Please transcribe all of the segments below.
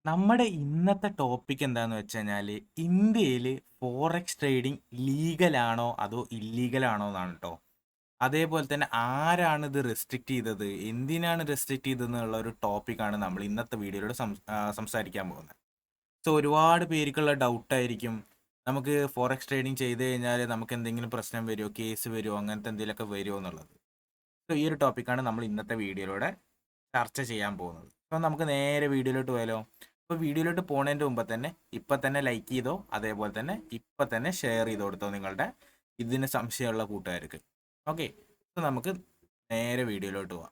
നമ്മുടെ ഇന്നത്തെ ടോപ്പിക് എന്താന്ന് വെച്ച് കഴിഞ്ഞാല് ഇന്ത്യയില് ഫോറക്സ് ട്രേഡിംഗ് ലീഗലാണോ അതോ ഇല്ലീഗലാണോ എന്നാണ് കേട്ടോ. അതേപോലെ തന്നെ ആരാണ് ഇത് റെസ്ട്രിക്റ്റ് ചെയ്തത്, എന്തിനാണ് റെസ്ട്രിക്റ്റ് ചെയ്തതെന്നുള്ള ഒരു ടോപ്പിക്കാണ് നമ്മൾ ഇന്നത്തെ വീഡിയോയിലൂടെ സംസാരിക്കാൻ പോകുന്നത്. സോ ഒരുപാട് പേർക്കുള്ള ഡൗട്ടായിരിക്കും, നമുക്ക് ഫോറക്സ് ട്രേഡിംഗ് ചെയ്ത് കഴിഞ്ഞാൽ നമുക്ക് എന്തെങ്കിലും പ്രശ്നം വരുമോ, കേസ് വരുമോ, അങ്ങനത്തെ എന്തെങ്കിലുമൊക്കെ വരുമോ എന്നുള്ളത്. സോ ഈ ഒരു ടോപ്പിക്കാണ് നമ്മൾ ഇന്നത്തെ വീഡിയോയിലൂടെ ചർച്ച ചെയ്യാൻ പോകുന്നത്. അപ്പോൾ നമുക്ക് നേരെ വീഡിയോയിലോട്ട് പോയാലോ. അപ്പോൾ വീഡിയോയിലോട്ട് പോകുന്നതിൻ്റെ മുമ്പ് തന്നെ ഇപ്പം തന്നെ ലൈക്ക് ചെയ്തോ, അതേപോലെ തന്നെ ഇപ്പം തന്നെ ഷെയർ ചെയ്ത് കൊടുത്തോ നിങ്ങളുടെ ഇതിന് സംശയമുള്ള കൂട്ടുകാർക്ക്. ഓക്കെ, അപ്പോൾ നമുക്ക് നേരെ വീഡിയോയിലോട്ട് പോവാം.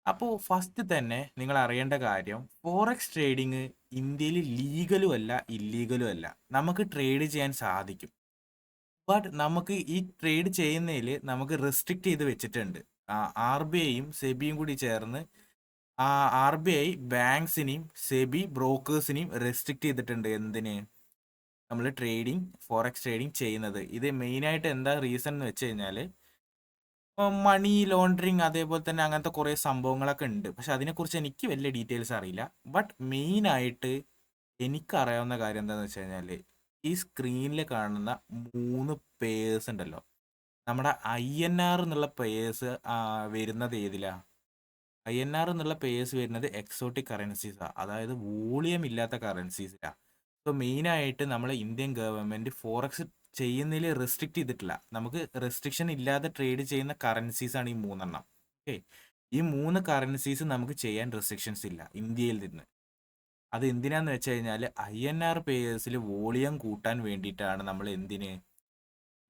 അപ്പോൾ ഫസ്റ്റ് തന്നെ നിങ്ങൾ അറിയേണ്ട കാര്യം, ഫോറക്സ് ട്രേഡിങ് ഇന്ത്യയിൽ ലീഗലും അല്ല ഇല്ലീഗലും അല്ല. നമുക്ക് ട്രേഡ് ചെയ്യാൻ സാധിക്കും. ബട്ട് നമുക്ക് ഈ ട്രേഡ് ചെയ്യുന്നതിൽ നമുക്ക് റെസ്ട്രിക്റ്റ് ചെയ്ത് വെച്ചിട്ടുണ്ട്. ആർ ബി ഐയും സെബിയും കൂടി ചേർന്ന് ആർ ബി ഐ ബാങ്ക്സിനെയും സെബി ബ്രോക്കേഴ്സിനെയും റെസ്ട്രിക്റ്റ് ചെയ്തിട്ടുണ്ട്. എന്തിന്? നമ്മൾ ട്രേഡിങ് ഫോറക്സ് ട്രേഡിങ് ചെയ്യുന്നത്. ഇത് മെയിനായിട്ട് എന്താ റീസൺ എന്ന് വെച്ച് കഴിഞ്ഞാൽ മണി ലോണ്ടറിങ് അതേപോലെ തന്നെ അങ്ങനത്തെ കുറേ സംഭവങ്ങളൊക്കെ ഉണ്ട്. പക്ഷെ അതിനെക്കുറിച്ച് എനിക്ക് വലിയ ഡീറ്റെയിൽസ് അറിയില്ല. ബട്ട് മെയിനായിട്ട് എനിക്കറിയാവുന്ന കാര്യം എന്താണെന്ന് വെച്ച് കഴിഞ്ഞാൽ, ഈ സ്ക്രീനിൽ കാണുന്ന 3 പേഴ്സ് ഉണ്ടല്ലോ, നമ്മുടെ INR എന്നുള്ള പേഴ്സ് വരുന്നത് ഏതിലാ? INR എന്നുള്ള പേഴ്സ് വരുന്നത് എക്സോട്ടിക് കറൻസീസാണ്, അതായത് വോളിയം ഇല്ലാത്ത കറൻസീസിലാണ്. സോ മെയിനായിട്ട് നമ്മൾ ഇന്ത്യൻ ഗവൺമെൻറ് ഫോറക്സ് ചെയ്യുന്നതിൽ റെസ്ട്രിക്റ്റ് ചെയ്തിട്ടില്ല. നമുക്ക് റെസ്ട്രിക്ഷൻ ഇല്ലാതെ ട്രേഡ് ചെയ്യുന്ന കറൻസീസാണ് ഈ 3 എണ്ണം. ഓക്കെ, ഈ 3 കറൻസീസ് നമുക്ക് ചെയ്യാൻ റെസ്ട്രിക്ഷൻസ് ഇല്ല ഇന്ത്യയിൽ നിന്ന്. അത് എന്തിനാന്ന് വെച്ച് കഴിഞ്ഞാൽ INR പേഴ്സിൽ വോളിയം കൂട്ടാൻ വേണ്ടിയിട്ടാണ് നമ്മൾ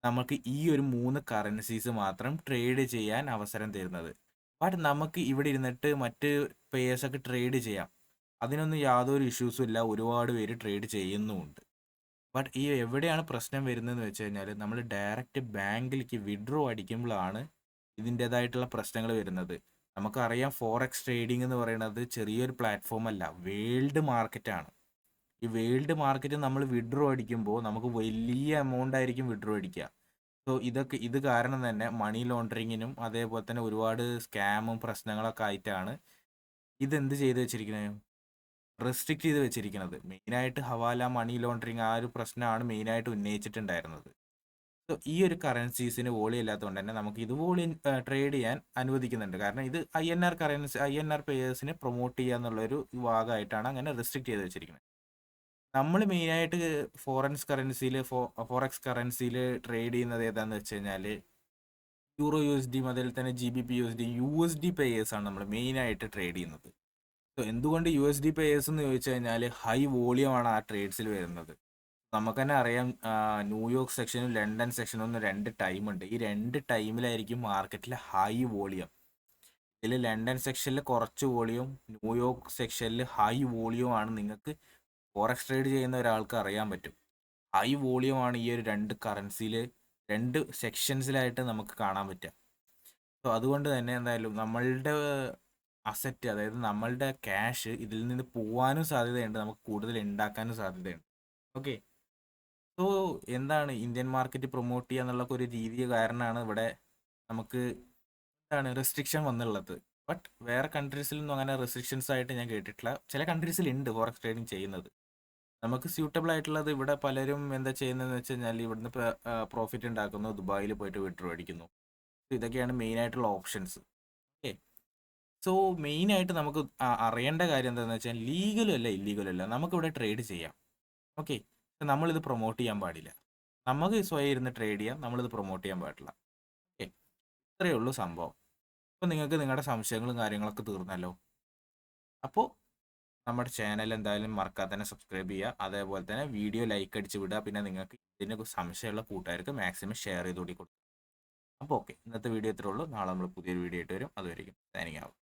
നമുക്ക് ഈ ഒരു 3 കറൻസീസ് മാത്രം ട്രേഡ് ചെയ്യാൻ അവസരം തരുന്നത്. ബട്ട് നമുക്ക് ഇവിടെ ഇരുന്നിട്ട് മറ്റ് പേഴ്സൊക്കെ ട്രേഡ് ചെയ്യാം. അതിനൊന്നും യാതൊരു ഇഷ്യൂസും ഇല്ല. ഒരുപാട് പേര് ട്രേഡ് ചെയ്യുന്നുമുണ്ട്. ബട്ട് ഈ എവിടെയാണ് പ്രശ്നം വരുന്നതെന്ന് വെച്ച് കഴിഞ്ഞാൽ, നമ്മൾ ഡയറക്റ്റ് ബാങ്കിലേക്ക് വിഡ്രോ അടിക്കുമ്പോഴാണ് ഇതിൻ്റെതായിട്ടുള്ള പ്രശ്നങ്ങൾ വരുന്നത്. നമുക്കറിയാം, ഫോറക്സ് ട്രേഡിംഗ് എന്ന് പറയുന്നത് ചെറിയൊരു പ്ലാറ്റ്ഫോം അല്ല, വേൾഡ് മാർക്കറ്റാണ്. ഈ വേൾഡ് മാർക്കറ്റ് നമ്മൾ വിഡ്രോ അടിക്കുമ്പോൾ നമുക്ക് വലിയ എമൗണ്ട് ആയിരിക്കും വിഡ്രോ അടിക്കുക. സോ ഇത് കാരണം തന്നെ മണി ലോണ്ടറിങ്ങിനും അതേപോലെ തന്നെ ഒരുപാട് സ്കാമും പ്രശ്നങ്ങളൊക്കെ ആയിട്ടാണ് ഇതെന്ത് ചെയ്ത് വെച്ചിരിക്കുന്നത്, റെസ്ട്രിക്റ്റ് ചെയ്ത് വെച്ചിരിക്കുന്നത്. മെയിനായിട്ട് ഹവാല, മണി ലോണ്ടറിങ്, ആ ഒരു പ്രശ്നമാണ് മെയിനായിട്ട് ഉന്നയിച്ചിട്ടുണ്ടായിരുന്നത്. സോ ഈ ഒരു കറൻസീസിന് വോളിയം ഇല്ലാത്തതുകൊണ്ട് തന്നെ നമുക്ക് ഇത് വോളിയം ട്രേഡ് ചെയ്യാൻ അനുവദിക്കുന്നുണ്ട്. കാരണം ഇത് INR പേയേഴ്സിനെ പ്രൊമോട്ട് ചെയ്യുക എന്നുള്ളൊരു ഭാഗമായിട്ടാണ് അങ്ങനെ റെസ്ട്രിക്റ്റ് ചെയ്ത് വെച്ചിരിക്കുന്നത്. നമ്മൾ മെയിനായിട്ട് ഫോറക്സ് കറൻസിയിൽ ട്രേഡ് ചെയ്യുന്നത് ഏതാന്ന് വെച്ച് കഴിഞ്ഞാൽ യൂറോ USD, അതിൽ തന്നെ GBP USD, USD പേയേഴ്സ് ആണ് നമ്മൾ മെയിനായിട്ട് ട്രേഡ് ചെയ്യുന്നത്. സോ എന്തുകൊണ്ട് USD പേയേഴ്സ് എന്ന് ചോദിച്ചു കഴിഞ്ഞാൽ, ഹൈ വോളിയം ആണ് ആ ട്രേഡ്സിൽ വരുന്നത്. നമുക്ക് തന്നെ അറിയാം, ന്യൂയോർക്ക് സെക്ഷനും ലണ്ടൻ സെക്ഷനും എന്ന് 2 ടൈമുണ്ട്. ഈ 2 ടൈമിലായിരിക്കും മാർക്കറ്റിൽ ഹൈ വോളിയം. ഇതിൽ ലണ്ടൻ സെക്ഷനിൽ കുറച്ച് വോളിയം, ന്യൂയോർക്ക് സെക്ഷനിൽ ഹൈ വോളിയം ആണ്. നിങ്ങൾക്ക് ഫോറക്സ് ട്രേഡ് ചെയ്യുന്ന ഒരാൾക്ക് അറിയാൻ പറ്റും, ഹൈ വോളിയം ആണ് ഈ ഒരു 2 കറൻസിയിൽ 2 സെക്ഷൻസിലായിട്ട് നമുക്ക് കാണാൻ പറ്റുക. സോ അതുകൊണ്ട് തന്നെ എന്തായാലും നമ്മളുടെ അസറ്റ്, അതായത് നമ്മളുടെ ക്യാഷ് ഇതിൽ നിന്ന് പോകാനും സാധ്യതയുണ്ട്, നമുക്ക് കൂടുതൽ ഉണ്ടാക്കാനും സാധ്യതയുണ്ട്. ഓക്കെ, സോ എന്താണ് ഇന്ത്യൻ മാർക്കറ്റ് പ്രൊമോട്ട് ചെയ്യുക എന്നുള്ള ഒരു രീതി കാരണമാണ് ഇവിടെ നമുക്ക് റെസ്ട്രിക്ഷൻ വന്നുള്ളത്. ബട്ട് വേറെ കൺട്രീസിലൊന്നും അങ്ങനെ റെസ്ട്രിക്ഷൻസ് ആയിട്ട് ഞാൻ കേട്ടിട്ടില്ല. ചില കൺട്രീസിൽ ഉണ്ട് ഫോറക്സ് ട്രേഡിങ് ചെയ്യുന്നത്. നമുക്ക് സ്യൂട്ടബിൾ ആയിട്ടുള്ളത് ഇവിടെ പലരും എന്താ ചെയ്യുന്നതെന്ന് വെച്ച് കഴിഞ്ഞാൽ, ഇവിടുന്ന് പ്രോഫിറ്റ് ഉണ്ടാക്കുന്നു, ദുബായിൽ പോയിട്ട് വിഡ്രോ അടിക്കുന്നു. ഇതൊക്കെയാണ് മെയിൻ ആയിട്ടുള്ള ഓപ്ഷൻസ്. ഓക്കെ, സോ മെയിനായിട്ട് നമുക്ക് അറിയേണ്ട കാര്യം എന്താണെന്ന് വെച്ചാൽ, ലീഗലും അല്ല ഇല്ലീഗലും അല്ല, നമുക്കിവിടെ ട്രേഡ് ചെയ്യാം. ഓക്കെ, നമ്മളിത് പ്രൊമോട്ട് ചെയ്യാൻ പാടില്ല. നമുക്ക് സ്വയം ഇരുന്ന് ട്രേഡ് ചെയ്യാം, നമ്മളിത് പ്രൊമോട്ട് ചെയ്യാൻ പാടില്ല. ഓക്കെ, ഇത്രയേ ഉള്ളൂ സംഭവം. അപ്പോൾ നിങ്ങൾക്ക് നിങ്ങളുടെ സംശയങ്ങളും കാര്യങ്ങളൊക്കെ തീർന്നല്ലോ. അപ്പോൾ നമ്മുടെ ചാനൽ എന്തായാലും മറക്കാതെ തന്നെ സബ്സ്ക്രൈബ് ചെയ്യുക, അതേപോലെ തന്നെ വീഡിയോ ലൈക്ക് അടിച്ച് വിടുക. പിന്നെ നിങ്ങൾക്ക് ഇതിനെ സംശയമുള്ള കൂട്ടുകാർക്ക് മാക്സിമം ഷെയർ ചെയ്ത് കൊടുക്കുക. അപ്പോൾ ഓക്കെ, ഇന്നത്തെ വീഡിയോ ഇത്രേ ഉള്ളൂ. നാളെ നമ്മൾ പുതിയൊരു വീഡിയോ ആയിട്ട് വരും. അതുവരെയും സൈനിങ് ഔട്ട്.